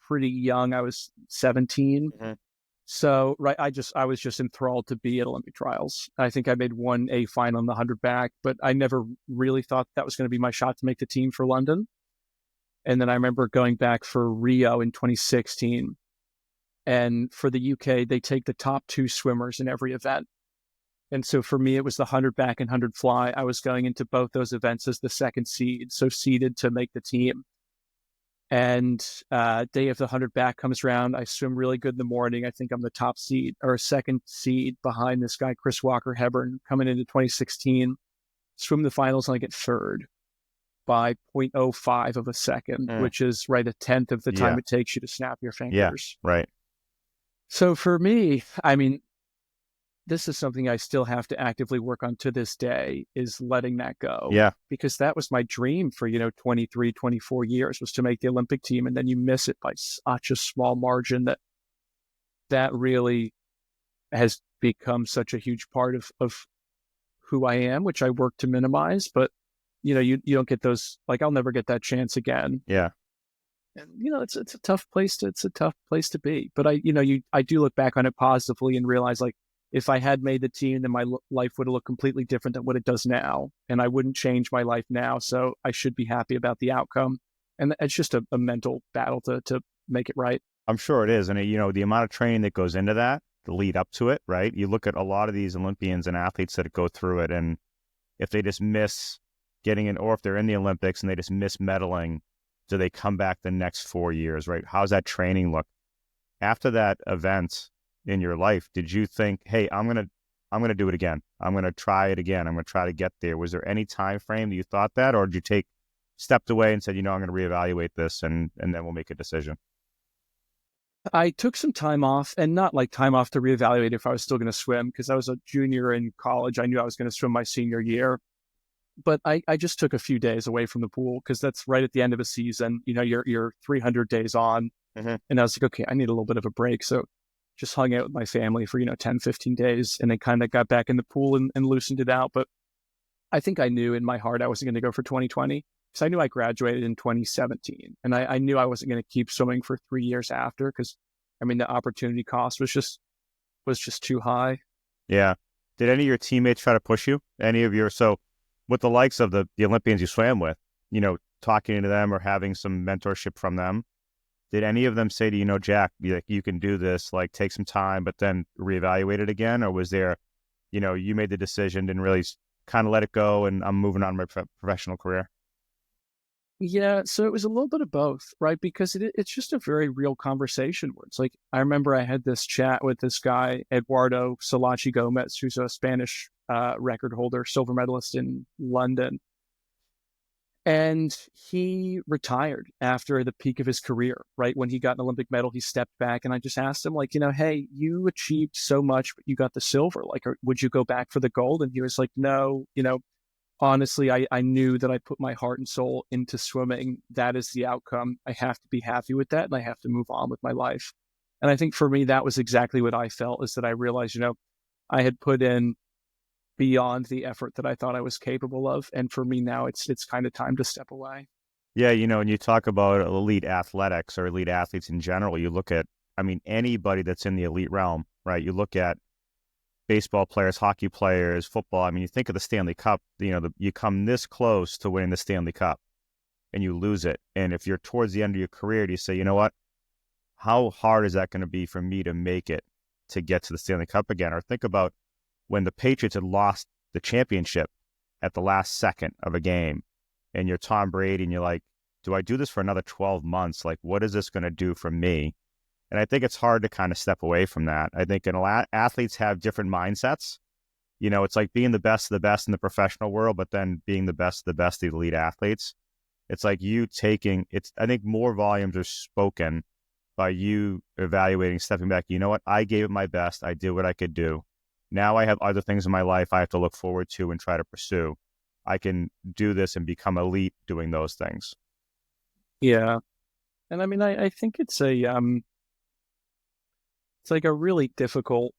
pretty young. I was 17. Mm-hmm. So I was just enthralled to be at Olympic trials. I think I made one A final in the 100 back, but I never really thought that was going to be my shot to make the team for London. And then I remember going back for Rio in 2016. And for the UK, they take the top 2 swimmers in every event. And so for me, it was the 100 back and 100 fly. I was going into both those events as the second seed, so seeded to make the team. And day of the 100 back comes around. I swim really good in the morning. I think I'm the top seed or second seed behind this guy, Chris Walker-Hebburn, coming into 2016. Swim the finals and I get third by 0.05 of a second, which is right a tenth of the time it takes you to snap your fingers. Yeah, right. So for me, I mean, this is something I still have to actively work on to this day, is letting that go. Yeah. Because that was my dream for, 23, 24 years, was to make the Olympic team. And then you miss it by such a small margin that really has become such a huge part of who I am, which I work to minimize. But, you don't get those, I'll never get that chance again. Yeah. And, it's a tough place to be. But I do look back on it positively and realize if I had made the team, then my life would have looked completely different than what it does now. And I wouldn't change my life now. So I should be happy about the outcome. And it's just a mental battle to make it right. I'm sure it is. And, the amount of training that goes into that, the lead up to it, right? You look at a lot of these Olympians and athletes that go through it. And if they just miss getting in, or if they're in the Olympics and they just miss medaling, do they come back the next 4 years, right? How's that training look? After that event in your life, did you think, hey, I'm gonna do it again. I'm gonna try it again. I'm gonna try to get there. Was there any time frame that you thought that, or did you stepped away and said, I'm gonna reevaluate this and then we'll make a decision? I took some time off, and not time off to reevaluate if I was still going to swim, because I was a junior in college. I knew I was going to swim my senior year, but I just took a few days away from the pool, because that's right at the end of a season. You're 300 days on, and I was like, okay, I need a little bit of a break. So just hung out with my family for, 10, 15 days, and then kind of got back in the pool and loosened it out. But I think I knew in my heart I wasn't going to go for 2020, because I knew I graduated in 2017, and I knew I wasn't going to keep swimming for 3 years after, because the opportunity cost was just too high. Yeah. Did any of your teammates try to push you? So with the likes of the Olympians you swam with, talking to them or having some mentorship from them, did any of them say to you, Jack, you can do this, take some time, but then reevaluate it again? Or was there, you made the decision, didn't really kind of let it go, and I'm moving on my professional career? Yeah, so it was a little bit of both, right? Because it's just a very real conversation where it's I remember I had this chat with this guy, Eduardo Salachi Gomez, who's a Spanish record holder, silver medalist in London. And he retired after the peak of his career, right? When he got an Olympic medal, he stepped back, and I just asked him, hey, you achieved so much, but you got the silver. Would you go back for the gold? And he was like, no, honestly, I knew that I put my heart and soul into swimming. That is the outcome. I have to be happy with that, and I have to move on with my life. And I think for me, that was exactly what I felt, is that I realized, I had put in beyond the effort that I thought I was capable of. And for me now, it's kind of time to step away. Yeah, when you talk about elite athletics or elite athletes in general, you look at, anybody that's in the elite realm, right? You look at baseball players, hockey players, football. You think of the Stanley Cup, you come this close to winning the Stanley Cup and you lose it. And if you're towards the end of your career, do you say, you know what, how hard is that going to be for me to make it to get to the Stanley Cup again? Or think about when the Patriots had lost the championship at the last second of a game, and you're Tom Brady, and you're like, do I do this for another 12 months? What is this going to do for me? And I think it's hard to kind of step away from that. I think athletes have different mindsets. It's like being the best of the best in the professional world, but then being the best of the best of the elite athletes. It's like I think more volumes are spoken by you evaluating, stepping back. You know what? I gave it my best. I did what I could do. Now I have other things in my life I have to look forward to and try to pursue. I can do this and become elite doing those things. Yeah. And I think it's It's like a really difficult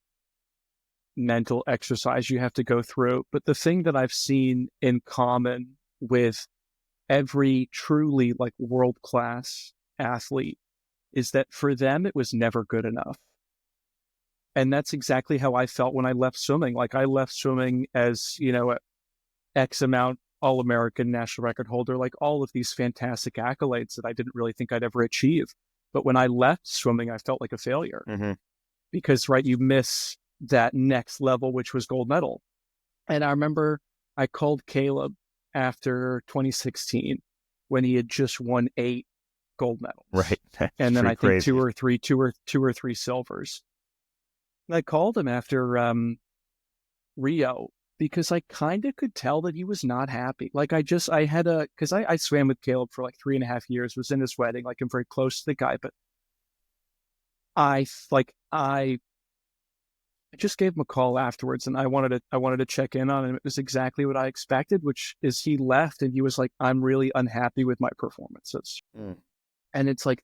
mental exercise you have to go through. But the thing that I've seen in common with every truly like world-class athlete is that for them, it was never good enough. And that's exactly how I felt when I left swimming. Like I left swimming as, a X amount All-American national record holder, like all of these fantastic accolades that I didn't really think I'd ever achieve. But when I left swimming, I felt like a failure because, right, you miss that next level, which was gold medal. And I remember I called Caleb after 2016 when he had just won 8 gold medals. Right. And then I think crazy. two or three silvers. And I called him after Rio because I kind of could tell that he was not happy. Like because I swam with Caleb for like 3.5 years, was in his wedding, like I'm very close to the guy, but I just gave him a call afterwards and I wanted to check in on him. It was exactly what I expected, which is he left and he was like, I'm really unhappy with my performances. And it's like,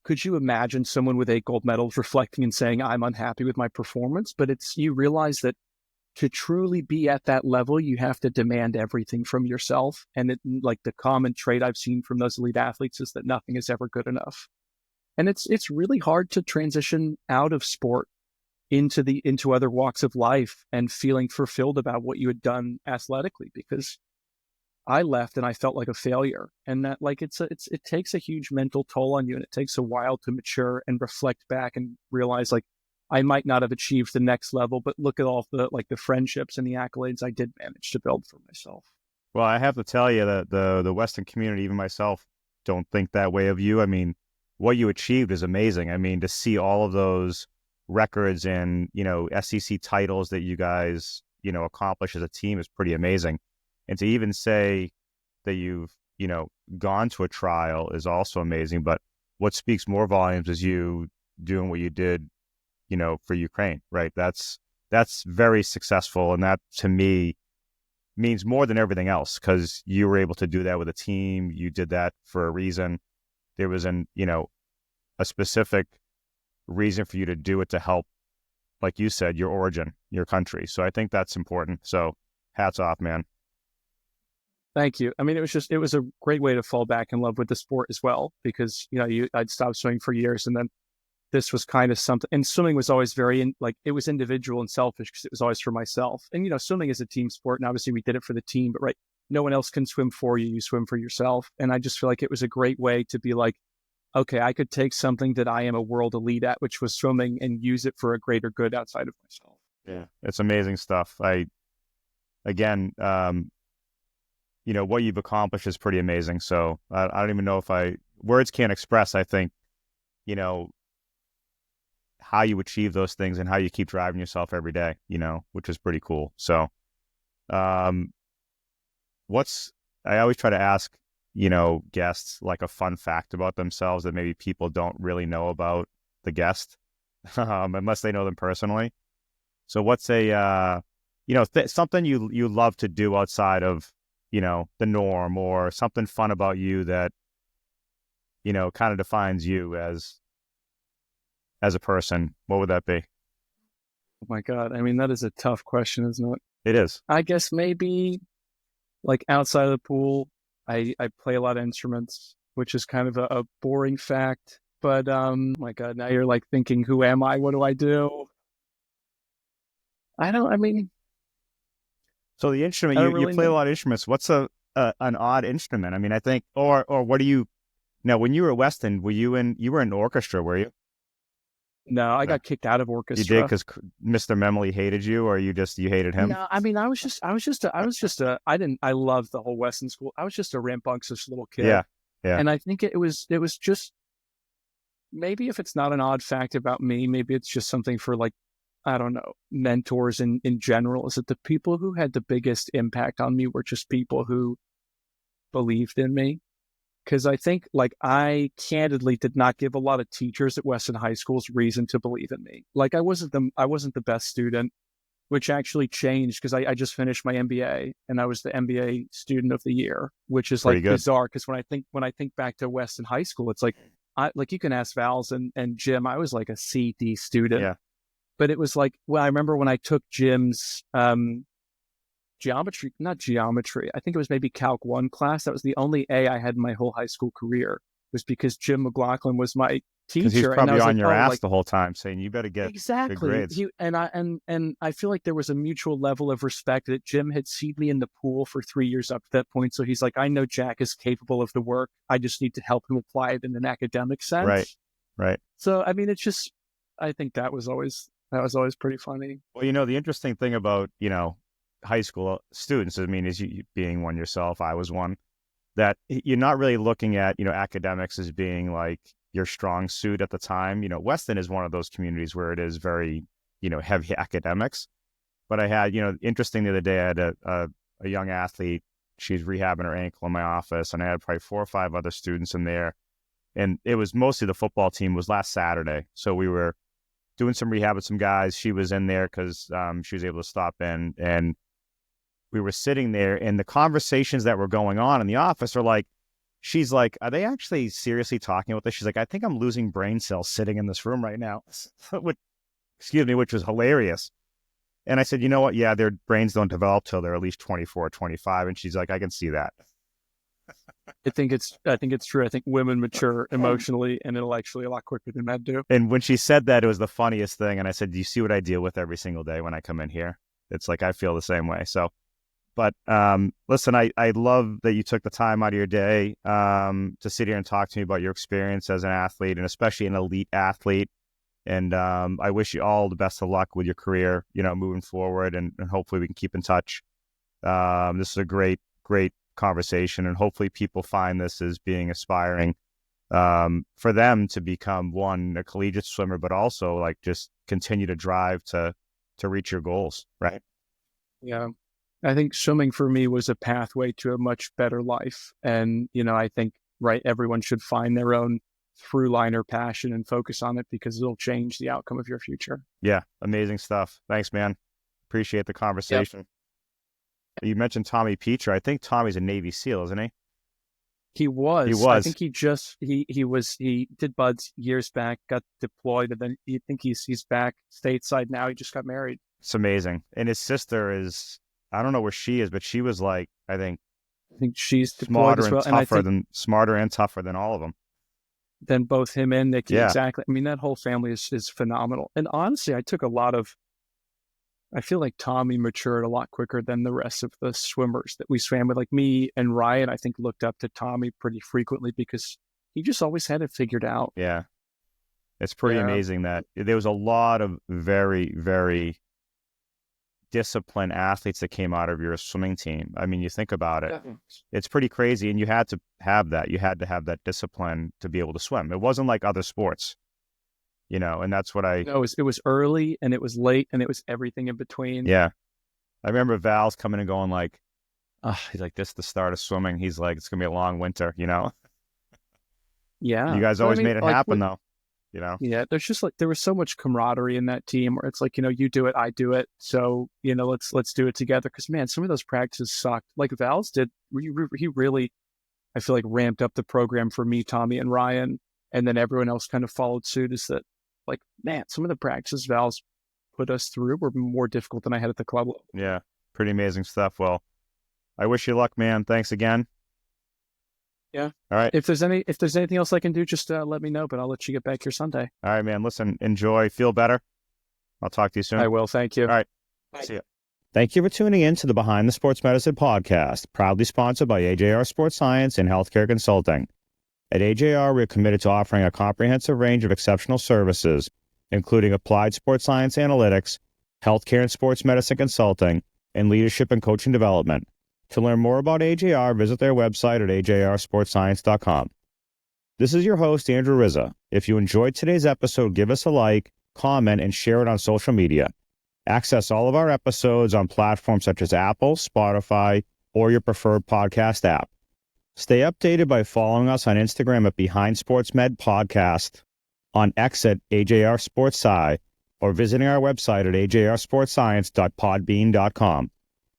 could you imagine someone with 8 gold medals reflecting and saying, I'm unhappy with my performance? But you realize that to truly be at that level, you have to demand everything from yourself. And like the common trait I've seen from those elite athletes is that nothing is ever good enough. And it's really hard to transition out of sport into other walks of life and feeling fulfilled about what you had done athletically, because I left and I felt like a failure. And that like it takes a huge mental toll on you, and it takes a while to mature and reflect back and realize like I might not have achieved the next level, but look at all the friendships and the accolades I did manage to build for myself. Well, I have to tell you that the Western community, even myself, don't think that way of you. I mean, what you achieved is amazing. I mean, to see all of those records and, SEC titles that you guys, accomplish as a team is pretty amazing. And to even say that you've, gone to a trial is also amazing. But what speaks more volumes is you doing what you did, for Ukraine, right? That's very successful. And that to me means more than everything else, because you were able to do that with a team. You did that for a reason. There was a specific reason for you to do it, to help, like you said, your origin, your country. So I think that's important. So hats off, man. Thank you. I mean, it was a great way to fall back in love with the sport as well, because, I'd stopped swimming for years, and then this was kind of something, and swimming was always it was individual and selfish because it was always for myself. And, swimming is a team sport, and obviously we did it for the team, but right, no one else can swim for you. You swim for yourself. And I just feel like it was a great way to be like, okay, I could take something that I am a world elite at, which was swimming, and use it for a greater good outside of myself. Yeah, it's amazing stuff. What you've accomplished is pretty amazing. So I don't even know if words can't express, I think, how you achieve those things and how you keep driving yourself every day, which is pretty cool. So, I always try to ask, guests like a fun fact about themselves that maybe people don't really know about the guest, unless they know them personally. So what's something you love to do outside of, the norm, or something fun about you that, kind of defines you as a person? What would that be? Oh my God. I mean, that is a tough question, isn't it? It is. I guess maybe like outside of the pool, I play a lot of instruments, which is kind of a boring fact, but, oh my God, now you're like thinking, who am I? What do I do? So the instrument, you play a lot of instruments. What's an odd instrument? I mean, I think, or what do you, now when you were at Weston, you were in orchestra, were you? No, I got kicked out of orchestra. You did because Mr. Memley hated you, or you hated him? No, I mean, I loved the whole Weston school. I was just a rambunctious little kid. Yeah. Yeah. And I think it was just, maybe if it's not an odd fact about me, maybe it's just something for like, I don't know, mentors in general, is that the people who had the biggest impact on me were just people who believed in me. Because I think like I candidly did not give a lot of teachers at Weston High School's reason to believe in me. Like I wasn't the best student, which actually changed because I just finished my MBA and I was the MBA student of the year, which is like bizarre. Because when I think back to Weston High School, it's like like you can ask Val's and Jim, I was like a C/D student. Yeah. But it was like, well, I remember when I took Jim's not geometry. I think it was maybe Calc 1 class. That was the only A I had in my whole high school career, was because Jim McLaughlin was my teacher. Because he's probably and I was on like, your ass like, the whole time saying, you better get good grades. And I feel like there was a mutual level of respect that Jim had seen me in the pool for 3 years up to that point. So he's like, I know Jack is capable of the work. I just need to help him apply it in an academic sense. Right. So, I mean, it's just, I think that was always pretty funny. Well, the interesting thing about, high school students, I mean, is you being one yourself, I was one, that you're not really looking at, academics as being like your strong suit at the time. Weston is one of those communities where it is very, heavy academics. But I had, interesting the other day, I had a young athlete, she's rehabbing her ankle in my office, and I had probably 4 or 5 other students in there. And it was mostly the football team. It was last Saturday. So we were doing some rehab with some guys. She was in there because she was able to stop in, and we were sitting there, and the conversations that were going on in the office are like, she's like, are they actually seriously talking about this? She's like, I think I'm losing brain cells sitting in this room right now, which was hilarious. And I said, you know what? Yeah, their brains don't develop till they're at least 24, 25. And she's like, I can see that. I think it's true. I think women mature emotionally and intellectually a lot quicker than men do. And when she said that, it was the funniest thing. And I said, do you see what I deal with every single day when I come in here? It's like, I feel the same way. So, but listen, I love that you took the time out of your day to sit here and talk to me about your experience as an athlete, and especially an elite athlete. And I wish you all the best of luck with your career, moving forward, and hopefully we can keep in touch. This is a great conversation, and hopefully people find this as being aspiring for them to become, one, a collegiate swimmer, but also like just continue to drive to reach your goals, right? Yeah. I think swimming for me was a pathway to a much better life. And, I think, everyone should find their own through line or passion and focus on it, because it'll change the outcome of your future. Yeah. Amazing stuff. Thanks, man. Appreciate the conversation. Yep. You mentioned Tommy Peacher. I think Tommy's a Navy SEAL, isn't he? He was. I think he did buds years back, got deployed, and then you think he's back stateside now. He just got married. It's amazing. And his sister is, I don't know where she is, but she was like, I think she's smarter as well. smarter and tougher than all of them. Than both him and Nikki. Yeah. Exactly. I mean, that whole family is phenomenal. And honestly, I feel like Tommy matured a lot quicker than the rest of the swimmers that we swam with. Like me and Ryan, I think, looked up to Tommy pretty frequently because he just always had it figured out. Yeah. It's pretty amazing that there was a lot of very, very disciplined athletes that came out of your swimming team. I mean, you think about it, it's pretty crazy. And you had to have that. You had to have that discipline to be able to swim. It wasn't like other sports, and that's what No, it was early and it was late and it was everything in between. Yeah. I remember Val's coming and going like, he's like, this is the start of swimming. He's like, it's going to be a long winter, Yeah. You guys always made it happen though. Yeah, there's just there was so much camaraderie in that team where it's like, you do it, I do it. So, let's do it together. Because, man, some of those practices sucked. Like Val's did, he really, I feel like, ramped up the program for me, Tommy, and Ryan. And then everyone else kind of followed suit. Is that, like, man, some of the practices Val's put us through were more difficult than I had at the club level. Yeah, pretty amazing stuff. Well, I wish you luck, man. Thanks again. Yeah. All right. If there's anything else I can do, just let me know, but I'll let you get back here Sunday. All right, man. Listen, enjoy, feel better. I'll talk to you soon. I will. Thank you. All right. Bye. See you. Thank you for tuning in to the Behind the Sports Medicine podcast, proudly sponsored by AJR Sports Science and Healthcare Consulting. At AJR, we're committed to offering a comprehensive range of exceptional services, including applied sports science analytics, healthcare and sports medicine consulting, and leadership and coaching development. To learn more about AJR, visit their website at ajrsportscience.com. This is your host, Andrew Rizza. If you enjoyed today's episode, give us a like, comment, and share it on social media. Access all of our episodes on platforms such as Apple, Spotify, or your preferred podcast app. Stay updated by following us on Instagram at Behind Sports Med Podcast, on X at AJR Sports Sci, or visiting our website at ajrsportscience.podbean.com.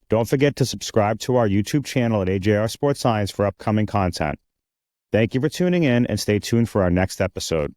Don't forget to subscribe to our YouTube channel at AJR Sports Science for upcoming content. Thank you for tuning in and stay tuned for our next episode.